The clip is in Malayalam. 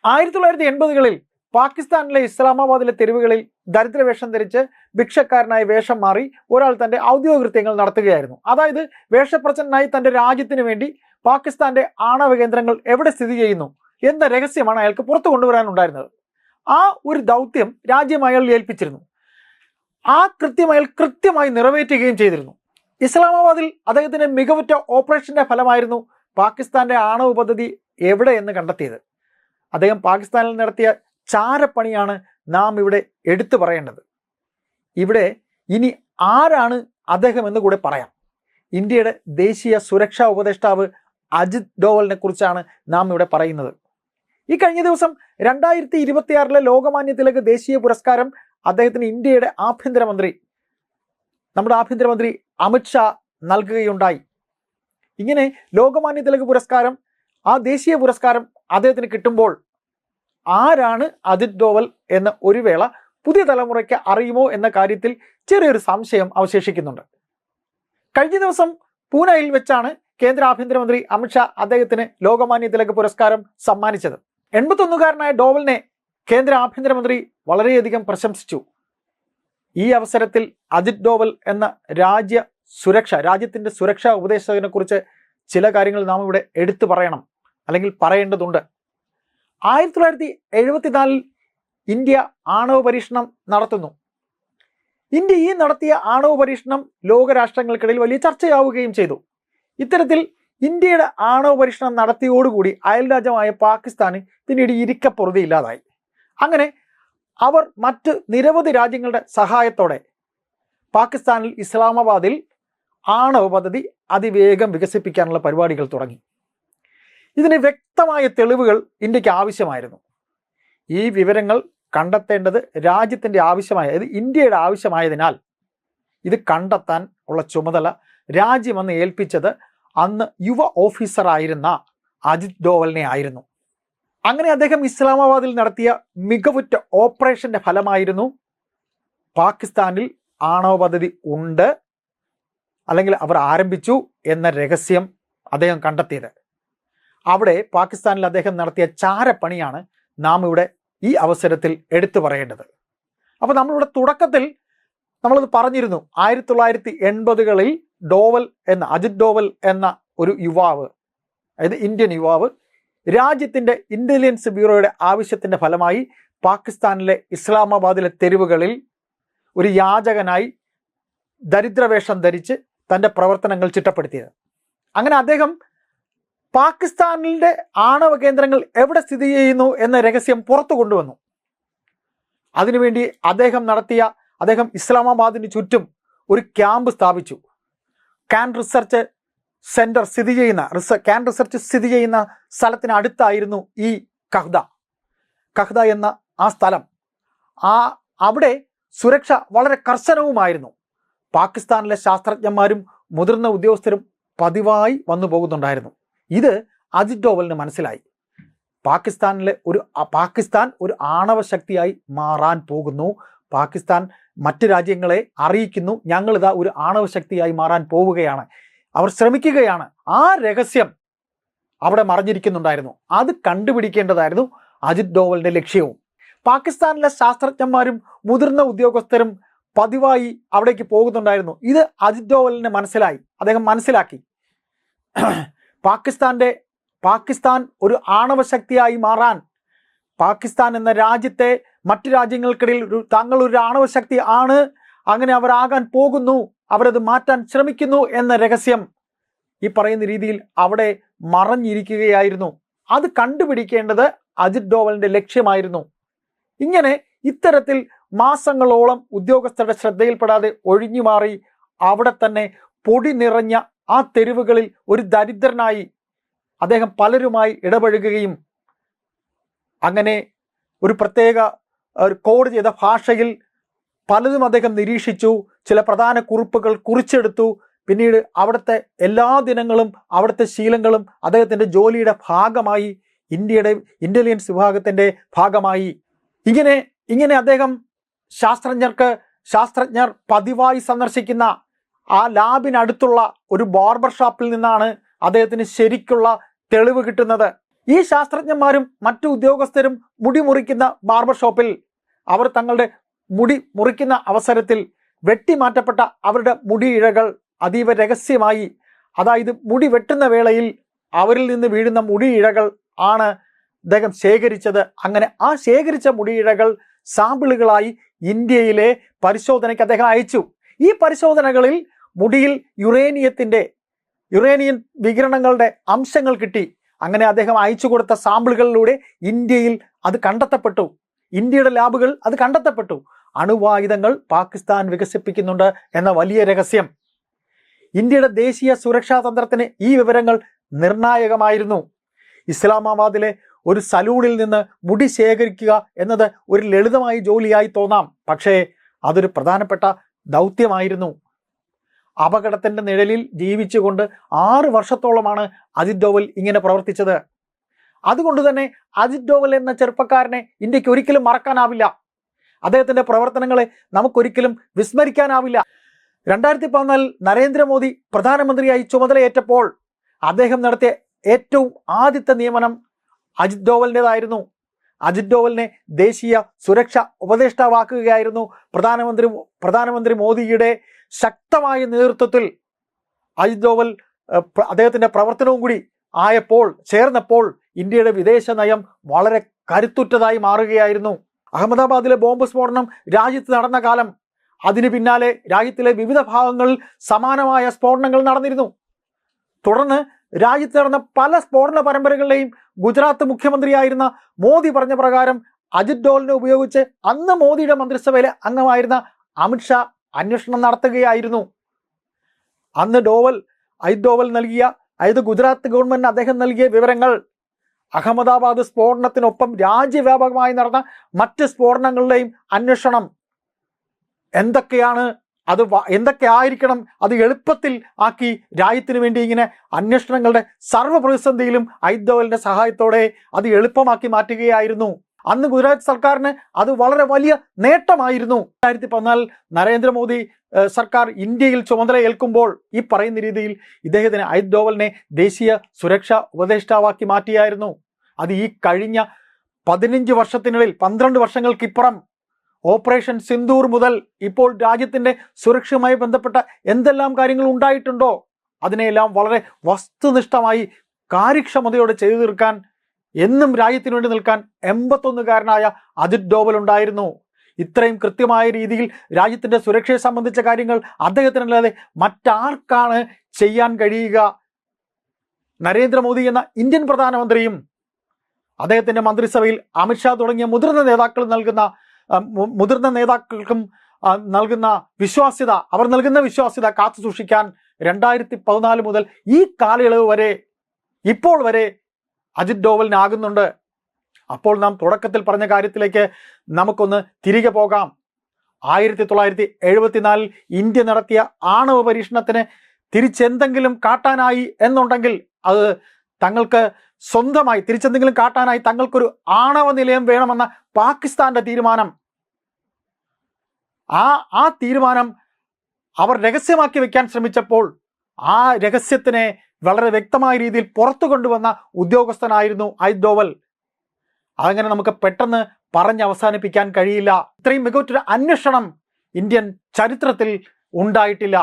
1980-കളിൽ പാകിസ്ഥാനിലെ ഇസ്ലാമാബാദിലെ തെരുവുകളിൽ ദരിദ്രവേഷം ധരിച്ച് ഭിക്ഷക്കാരനായി വേഷം മാറി ഒരാൾ തന്റെ ഔദ്യോഗിക കൃത്യങ്ങൾ നടത്തുകയായിരുന്നു. അതായത് വേഷപ്രച്ഛന്നനായി തന്റെ രാജ്യത്തിന് വേണ്ടി പാകിസ്ഥാന്റെ ആണവ കേന്ദ്രങ്ങൾ എവിടെ സ്ഥിതി ചെയ്യുന്നു എന്ന രഹസ്യമാണ് അയാൾക്ക് പുറത്തു കൊണ്ടുവരാനുണ്ടായിരുന്നത്. ആ ഒരു ദൗത്യം രാജ്യം അയാൾ ഏൽപ്പിച്ചിരുന്നു. ആ കൃത്യം അയാൾ കൃത്യമായി നിറവേറ്റുകയും ചെയ്തിരുന്നു. ഇസ്ലാമാബാദിൽ അദ്ദേഹത്തിന്റെ മികവുറ്റ ഓപ്പറേഷന്റെ ഫലമായിരുന്നു പാകിസ്ഥാന്റെ ആണവ പദ്ധതി എവിടെ എന്ന് കണ്ടെത്തിയത്. അദ്ദേഹം പാകിസ്ഥാനിൽ നടത്തിയ ചാരപ്പണിയാണ് നാം ഇവിടെ എടുത്തു പറയേണ്ടത്. ഇവിടെ ഇനി ആരാണ് അദ്ദേഹം എന്ന് കൂടെ പറയാം. ഇന്ത്യയുടെ ദേശീയ സുരക്ഷാ ഉപദേഷ്ടാവ് അജിത് ഡോവലിനെ കുറിച്ചാണ് നാം ഇവിടെ പറയുന്നത്. ഈ കഴിഞ്ഞ ദിവസം 2026 ലോകമാന്യ തിലക് ദേശീയ പുരസ്കാരം അദ്ദേഹത്തിന് ഇന്ത്യയുടെ നമ്മുടെ ആഭ്യന്തരമന്ത്രി അമിത്ഷാ നൽകുകയുണ്ടായി. ഇങ്ങനെ ലോകമാന്യ തിലക് പുരസ്കാരം, ആ ദേശീയ പുരസ്കാരം അദ്ദേഹത്തിന് കിട്ടുമ്പോൾ ആരാണ് അജിത് ഡോവൽ എന്ന് ഒരു വേള പുതിയ തലമുറയ്ക്ക് അറിയുമോ എന്ന കാര്യത്തിൽ ചെറിയൊരു സംശയം അവശേഷിക്കുന്നുണ്ട്. കഴിഞ്ഞ ദിവസം പൂനെയിൽ വെച്ചാണ് കേന്ദ്ര ആഭ്യന്തരമന്ത്രി അമിത്ഷാ അദ്ദേഹത്തിന് ലോകമാന്യ തിലക് പുരസ്കാരം സമ്മാനിച്ചത്. 81-കാരനായ ഡോവലിനെ കേന്ദ്ര ആഭ്യന്തരമന്ത്രി വളരെയധികം പ്രശംസിച്ചു. ഈ അവസരത്തിൽ അജിത് ഡോവൽ എന്ന രാജ്യത്തിന്റെ സുരക്ഷാ ഉപദേശകനെ കുറിച്ച് ചില കാര്യങ്ങൾ നാം ഇവിടെ എടുത്തു പറയണം, അല്ലെങ്കിൽ പറയേണ്ടതുണ്ട്. 1974 ഇന്ത്യ ആണവ പരീക്ഷണം നടത്തുന്നു. ഇന്ത്യ ഈ നടത്തിയ ആണവ പരീക്ഷണം ലോകരാഷ്ട്രങ്ങൾക്കിടയിൽ വലിയ ചർച്ചയാവുകയും ചെയ്തു. ഇത്തരത്തിൽ ഇന്ത്യയുടെ ആണവ പരീക്ഷണം നടത്തിയോടുകൂടി അയൽരാജ്യമായ പാകിസ്ഥാന് പിന്നീട് ഇരിക്കപ്പൊറുതിയില്ലാതായി. അങ്ങനെ അവർ മറ്റ് നിരവധി രാജ്യങ്ങളുടെ സഹായത്തോടെ പാകിസ്ഥാനിൽ ഇസ്ലാമാബാദിൽ ആണവ പദ്ധതി അതിവേഗം വികസിപ്പിക്കാനുള്ള പരിപാടികൾ തുടങ്ങി. ഇതിന് വ്യക്തമായ തെളിവുകൾ ഇന്ത്യക്ക് ആവശ്യമായിരുന്നു. ഈ വിവരങ്ങൾ കണ്ടെത്തേണ്ടത് രാജ്യത്തിൻ്റെ ആവശ്യമായത് ഇന്ത്യയുടെ ആവശ്യമായതിനാൽ ഇത് കണ്ടെത്താൻ ഉള്ള ചുമതല രാജ്യമെന്ന് ഏൽപ്പിച്ചത് അന്ന് യുവ ഓഫീസറായിരുന്ന അജിത് ഡോവലിനെ ആയിരുന്നു. അങ്ങനെ അദ്ദേഹം ഇസ്ലാമാബാദിൽ നടത്തിയ മികവുറ്റ ഓപ്പറേഷന്റെ ഫലമായിരുന്നു പാകിസ്ഥാനിൽ ആണവ പദ്ധതി ഉണ്ട്, അല്ലെങ്കിൽ അവർ ആരംഭിച്ചു എന്ന രഹസ്യം അദ്ദേഹം കണ്ടെത്തിയത്. അവിടെ പാകിസ്ഥാനിൽ അദ്ദേഹം നടത്തിയ ചാരപ്പണിയാണ് നാം ഇവിടെ ഈ അവസരത്തിൽ എടുത്തു പറയേണ്ടത്. അപ്പോൾ നമ്മളിവിടെ തുടക്കത്തിൽ നമ്മളത് പറഞ്ഞിരുന്നു. 1980-കളിൽ അജിത് ഡോവൽ എന്ന ഒരു യുവാവ്, അതായത് ഇന്ത്യൻ യുവാവ്, രാജ്യത്തിൻ്റെ ഇന്റലിജൻസ് ബ്യൂറോയുടെ ആവശ്യത്തിൻ്റെ ഫലമായി പാകിസ്ഥാനിലെ ഇസ്ലാമാബാദിലെ തെരുവുകളിൽ ഒരു യാചകനായി ദരിദ്രവേഷം ധരിച്ച് തൻ്റെ പ്രവർത്തനങ്ങൾ ചിട്ടപ്പെടുത്തിയത്. അങ്ങനെ അദ്ദേഹം പാകിസ്ഥാനിലെ ആണവ കേന്ദ്രങ്ങൾ എവിടെ സ്ഥിതി ചെയ്യുന്നു എന്ന രഹസ്യം പുറത്തു കൊണ്ടുവന്നു. അതിനുവേണ്ടി അദ്ദേഹം ഇസ്ലാമാബാദിന് ചുറ്റും ഒരു ക്യാമ്പ് സ്ഥാപിച്ചു. കാൻ റിസർച്ച് സ്ഥിതി ചെയ്യുന്ന സ്ഥലത്തിന് അടുത്തായിരുന്നു ഈ കഹ്ദ എന്ന ആ സ്ഥലം. അവിടെ സുരക്ഷ വളരെ കർശനവുമായിരുന്നു. പാകിസ്ഥാനിലെ ശാസ്ത്രജ്ഞന്മാരും മുതിർന്ന ഉദ്യോഗസ്ഥരും പതിവായി വന്നു പോകുന്നുണ്ടായിരുന്നു. ഇത് അജിത് ഡോവലിന് മനസ്സിലായി. പാകിസ്ഥാൻ ഒരു ആണവ ശക്തിയായി മാറാൻ പോകുന്നു. പാകിസ്ഥാൻ മറ്റ് രാജ്യങ്ങളെ അറിയിക്കുന്നു, ഞങ്ങളിതാ ഒരു ആണവ ശക്തിയായി മാറാൻ പോവുകയാണ്, അവർ ശ്രമിക്കുകയാണ്. ആ രഹസ്യം അവിടെ മറഞ്ഞിരിക്കുന്നുണ്ടായിരുന്നു. അത് കണ്ടുപിടിക്കേണ്ടതായിരുന്നു അജിത് ഡോവലിന്റെ ലക്ഷ്യവും. പാകിസ്ഥാനിലെ ശാസ്ത്രജ്ഞന്മാരും മുതിർന്ന ഉദ്യോഗസ്ഥരും പതിവായി അവിടേക്ക് പോകുന്നുണ്ടായിരുന്നു. ഇത് അജിത് ഡോവലിന് മനസ്സിലായി. അദ്ദേഹം മനസ്സിലാക്കി പാകിസ്ഥാൻ ഒരു ആണവ ശക്തിയായി മാറാൻ, പാകിസ്ഥാൻ എന്ന രാജ്യത്തെ മറ്റു രാജ്യങ്ങൾക്കിടയിൽ താങ്കൾ ഒരു ആണവ ശക്തി ആണ്, അങ്ങനെ അവരാകാൻ പോകുന്നു, അവരത് മാറ്റാൻ ശ്രമിക്കുന്നു എന്ന രഹസ്യം ഈ പറയുന്ന രീതിയിൽ അവിടെ മറഞ്ഞിരിക്കുകയായിരുന്നു. അത് കണ്ടുപിടിക്കേണ്ടത് അജിത് ഡോവലിന്റെ ലക്ഷ്യമായിരുന്നു. ഇത്തരത്തിൽ മാസങ്ങളോളം ഉദ്യോഗസ്ഥരുടെ ശ്രദ്ധയിൽപ്പെടാതെ ഒഴിഞ്ഞുമാറി അവിടെ തന്നെ പൊടി നിറഞ്ഞ ആ തെരുവുകളിൽ ഒരു ദരിദ്രനായി അദ്ദേഹം പലരുമായി ഇടപഴകുകയും അങ്ങനെ ഒരു പ്രത്യേക കോഡ് ചെയ്ത ഭാഷയിൽ പലതും അദ്ദേഹം നിരീക്ഷിച്ചു. ചില പ്രധാന കുറിപ്പുകൾ കുറിച്ചെടുത്തു. പിന്നീട് അവിടുത്തെ എല്ലാ ദിനങ്ങളും അവിടുത്തെ ശീലങ്ങളും അദ്ദേഹത്തിൻ്റെ ജോലിയുടെ ഭാഗമായി, ഇന്ത്യയുടെ ഇന്റലിജൻസ് വിഭാഗത്തിൻ്റെ ഭാഗമായി. ഇങ്ങനെ അദ്ദേഹം ശാസ്ത്രജ്ഞർ പതിവായി സന്ദർശിക്കുന്ന ആ ലാബിനടുത്തുള്ള ഒരു ബാർബർ ഷോപ്പിൽ നിന്നാണ് അദ്ദേഹത്തിന് ശരിക്കുള്ള തെളിവ് കിട്ടുന്നത്. ഈ ശാസ്ത്രജ്ഞന്മാരും മറ്റു ഉദ്യോഗസ്ഥരും മുടി മുറിക്കുന്ന ബാർബർ ഷോപ്പിൽ അവർ തങ്ങളുടെ മുടി മുറിക്കുന്ന അവസരത്തിൽ വെട്ടിമാറ്റപ്പെട്ട അവരുടെ മുടിയിഴകൾ അതീവ രഹസ്യമായി, അതായത് മുടി വെട്ടുന്ന വേളയിൽ അവരിൽ നിന്ന് വീഴുന്ന മുടിയിഴകൾ ആണ് അദ്ദേഹം ശേഖരിച്ചത്. അങ്ങനെ ആ ശേഖരിച്ച മുടിയിഴകൾ സാമ്പിളുകളായി ഇന്ത്യയിലെ പരിശോധനയ്ക്ക് അദ്ദേഹം അയച്ചു. ഈ പരിശോധനകളിൽ മുടിയിൽ യുറേനിയൻ വികിരണങ്ങളുടെ അംശങ്ങൾ കിട്ടി. അങ്ങനെ അദ്ദേഹം അയച്ചു കൊടുത്ത സാമ്പിളുകളിലൂടെ ഇന്ത്യയിൽ അത് കണ്ടെത്തപ്പെട്ടു. ഇന്ത്യയുടെ ലാബുകൾ അത് കണ്ടെത്തപ്പെട്ടു. അണുവായുധങ്ങൾ പാകിസ്ഥാൻ വികസിപ്പിക്കുന്നുണ്ട് എന്ന വലിയ രഹസ്യം. ഇന്ത്യയുടെ ദേശീയ സുരക്ഷാ തന്ത്രത്തിന് ഈ വിവരങ്ങൾ നിർണായകമായിരുന്നു. ഇസ്ലാമാബാദിലെ ഒരു സലൂണിൽ നിന്ന് മുടി ശേഖരിക്കുക എന്നത് ഒരു ലളിതമായ ജോലിയായി തോന്നാം, പക്ഷേ അതൊരു പ്രധാനപ്പെട്ട ദൗത്യമായിരുന്നു. അപകടത്തിന്റെ നിഴലിൽ ജീവിച്ചുകൊണ്ട് 6 വർഷത്തോളമാണ് അജിത് ഡോവൽ ഇങ്ങനെ പ്രവർത്തിച്ചത്. അതുകൊണ്ട് തന്നെ അജിത് ഡോവൽ എന്ന ചെറുപ്പക്കാരനെ ഇന്ത്യക്ക് ഒരിക്കലും മറക്കാനാവില്ല. അദ്ദേഹത്തിന്റെ പ്രവർത്തനങ്ങളെ നമുക്കൊരിക്കലും വിസ്മരിക്കാനാവില്ല. 2014 നരേന്ദ്രമോദി പ്രധാനമന്ത്രിയായി ചുമതലയേറ്റപ്പോൾ അദ്ദേഹം നടത്തിയ ഏറ്റവും ആദ്യത്തെ നിയമനം അജിത് ഡോവലിൻ്റെതായിരുന്നു. അജിത് ഡോവലിനെ ദേശീയ സുരക്ഷാ ഉപദേഷ്ടാവാക്കുകയായിരുന്നു പ്രധാനമന്ത്രി മോദിയുടെ ശക്തമായ നേതൃത്വത്തിൽ. അജിത് ഡോവൽ അദ്ദേഹത്തിന്റെ പ്രവർത്തനവും കൂടി ചേർന്നപ്പോൾ ഇന്ത്യയുടെ വിദേശ നയം വളരെ കരുത്തുറ്റതായി മാറുകയായിരുന്നു. അഹമ്മദാബാദിലെ ബോംബ് സ്ഫോടനം രാജ്യത്ത് നടന്ന കാലം, അതിനു പിന്നാലെ രാജ്യത്തിലെ വിവിധ ഭാഗങ്ങളിൽ സമാനമായ സ്ഫോടനങ്ങൾ നടന്നിരുന്നു. തുടർന്ന് രാജ്യത്ത് നടന്ന പല സ്ഫോടന പരമ്പരകളുടെയും ഗുജറാത്ത് മുഖ്യമന്ത്രിയായിരുന്ന മോദി പറഞ്ഞ പ്രകാരം അജിത് ഡോവലിനെ ഉപയോഗിച്ച് അന്ന് മോദിയുടെ മന്ത്രിസഭയിലെ അംഗമായിരുന്ന അമിത്ഷാ അന്വേഷണം നടത്തുകയായിരുന്നു. അന്ന് അജിത് ഡോവൽ അതായത് ഗുജറാത്ത് ഗവൺമെന്റിന് അദ്ദേഹം നൽകിയ വിവരങ്ങൾ അഹമ്മദാബാദ് സ്ഫോടനത്തിനൊപ്പം രാജ്യവ്യാപകമായി നടന്ന മറ്റ് സ്ഫോടനങ്ങളുടെയും അന്വേഷണം എന്തൊക്കെ ആയിരിക്കണം, അത് എളുപ്പത്തിൽ ആക്കി രാജ്യത്തിന് വേണ്ടി ഇങ്ങനെ അന്വേഷണങ്ങളുടെ സർവ്വപ്രതിസന്ധിയിലും അജിത് ഡോവലിന്റെ സഹായത്തോടെ അത് എളുപ്പമാക്കി മാറ്റുകയായിരുന്നു. അന്ന് ഗുജറാത്ത് സർക്കാരിന് അത് വളരെ വലിയ നേട്ടമായിരുന്നു. 2014 നരേന്ദ്രമോദി സർക്കാർ ഇന്ത്യയിൽ ചുമതല ഏൽക്കുമ്പോൾ ഈ പറയുന്ന രീതിയിൽ ഇദ്ദേഹത്തിന് അജിത് ഡോവലിനെ ദേശീയ സുരക്ഷാ ഉപദേഷ്ടാവാക്കി മാറ്റിയായിരുന്നു. അത് ഈ കഴിഞ്ഞ 15 വർഷത്തിനിടയിൽ 12 വർഷങ്ങൾക്കിപ്പുറം ഓപ്പറേഷൻ സിന്ദൂർ മുതൽ ഇപ്പോൾ രാജ്യത്തിന്റെ സുരക്ഷയുമായി ബന്ധപ്പെട്ട എന്തെല്ലാം കാര്യങ്ങൾ ഉണ്ടായിട്ടുണ്ടോ അതിനെയെല്ലാം വളരെ വസ്തുനിഷ്ഠമായി കാര്യക്ഷമതയോടെ ചെയ്തു തീർക്കാൻ, എന്നും രാജ്യത്തിനു വേണ്ടി നിൽക്കാൻ 81-കാരനായ അജിത് ഡോവൽ ഉണ്ടായിരുന്നു. ഇത്രയും കൃത്യമായ രീതിയിൽ രാജ്യത്തിന്റെ സുരക്ഷയെ സംബന്ധിച്ച കാര്യങ്ങൾ അദ്ദേഹത്തിനല്ലാതെ മറ്റാർക്കാണ് ചെയ്യാൻ കഴിയുക? നരേന്ദ്രമോദി എന്ന ഇന്ത്യൻ പ്രധാനമന്ത്രിയും അദ്ദേഹത്തിന്റെ മന്ത്രിസഭയിൽ അമിത്ഷാ തുടങ്ങിയ മുതിർന്ന നേതാക്കൾക്കും നൽകുന്ന വിശ്വാസ്യത കാത്തു സൂക്ഷിക്കാൻ 2014 മുതൽ ഈ കാലയളവ് വരെ ഇപ്പോൾ വരെ അജിത് ഡോവലിനാകുന്നുണ്ട്. അപ്പോൾ നാം തുടക്കത്തിൽ പറഞ്ഞ കാര്യത്തിലേക്ക് നമുക്കൊന്ന് തിരികെ പോകാം. 1974 ഇന്ത്യ നടത്തിയ ആണവ പരീക്ഷണത്തിന് തിരിച്ചെന്തെങ്കിലും കാട്ടാനായി എന്നുണ്ടെങ്കിൽ അത് തങ്ങൾക്ക് സ്വന്തമായി തിരിച്ചെന്തെങ്കിലും കാട്ടാനായി തങ്ങൾക്കൊരു ആണവ നിലയം വേണമെന്ന പാകിസ്ഥാന്റെ തീരുമാനം, ആ തീരുമാനം അവർ രഹസ്യമാക്കി വെക്കാൻ ശ്രമിച്ചപ്പോൾ ആ രഹസ്യത്തിനെ വളരെ വ്യക്തമായ രീതിയിൽ പുറത്തു കൊണ്ടുവന്ന ഉദ്യോഗസ്ഥനായിരുന്നു അജിത് ഡോവൽ. അതങ്ങനെ നമുക്ക് പെട്ടെന്ന് പറഞ്ഞ് അവസാനിപ്പിക്കാൻ കഴിയില്ല. ഇത്രയും മികച്ചൊരു അന്വേഷണം ഇന്ത്യൻ ചരിത്രത്തിൽ ഉണ്ടായിട്ടില്ല.